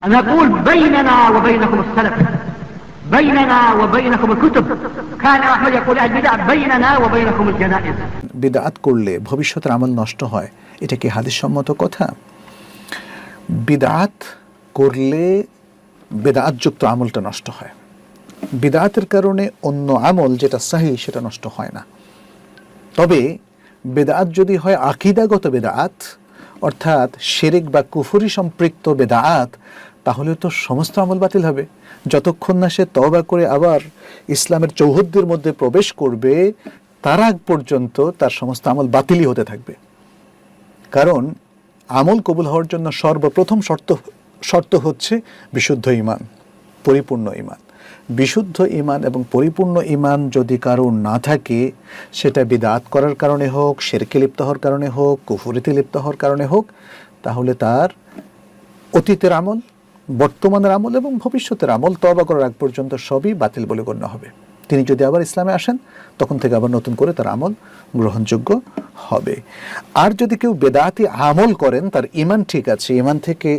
نقول بيننا وبينكم السلف بيننا وبينكم الكتب كان أحمد يقول البدع بيننا وبينكم الجنائز বিদআত করলে ভবিষ্যতের আমল নষ্ট হয়, এটা কি হাদিস সম্মত কথা? বিদআত করলে বিদআতযুক্ত আমলটা নষ্ট হয়। বিদআতের কারণে অন্য আমল যেটা সহিহ সেটা নষ্ট হয় না। তবে বিদআত যদি হয় আকীদাগত বিদআত, অর্থাৎ শিরক বা কুফরি সম্পৃক্ত বিদআত, তাহলে তো সমস্ত আমল বাতিল হবে। যতক্ষণ না সে তওবা করে আবার ইসলামের চৌহদ্দির মধ্যে প্রবেশ করবে, তার আগ পর্যন্ত তার সমস্ত আমল বাতিলই হতে থাকবে। কারণ আমল কবুল হওয়ার জন্য সর্বপ্রথম শর্ত হচ্ছে বিশুদ্ধ ঈমান, পরিপূর্ণ ঈমান। বিশুদ্ধ ঈমান এবং পরিপূর্ণ ঈমান যদি কারো না থাকে, সেটা বিদআত করার কারণে হোক, শিরকে লিপ্ত হওয়ার কারণে হোক, কুফরিতে লিপ্ত হওয়ার কারণে হোক, তাহলে তার অতীতের আমল, বর্তমানের আমল এবং ভবিষ্যতের আমল তওবা করার আগ পর্যন্ত সবই বাতিল বলে গণ্য হবে। তিনি যদি আবার ইসলামে আসেন, তখন থেকে আবার নতুন করে তার আমল গ্রহণযোগ্য হবে। আর যদি কেউ বেদাতি আমল করেন, তার ঈমান ঠিক আছে, ঈমান থেকে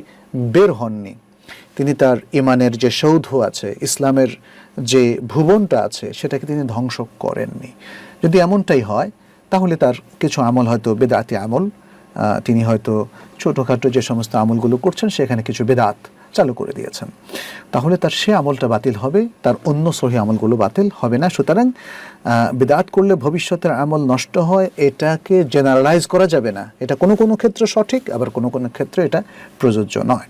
বের হননি, তিনি তার ঈমানের যে সৌধ আছে, ইসলামের যে ভুবনটা আছে, সেটাকে তিনি ধ্বংস করেননি, যদি এমনটাই হয়, তাহলে তার কিছু আমল হয়তো বেদাতি আমল, তিনি হয়তো ছোটোখাটো যে সমস্ত আমলগুলো করছেন সেখানে কিছু বেদাত চালু করে দিয়েছেন, তাহলে তার সে আমলটা বাতিল হবে, তার অন্য সহিহ আমলগুলো বাতিল হবে না। সুতরাং বিদআত করলে ভবিষ্যতের আমল নষ্ট হয়, এটাকে জেনারেলাইজ করা যাবে না। এটা কোনো কোনো ক্ষেত্রে সঠিক, আবার কোনো কোনো ক্ষেত্রে এটা প্রযোজ্য নয়।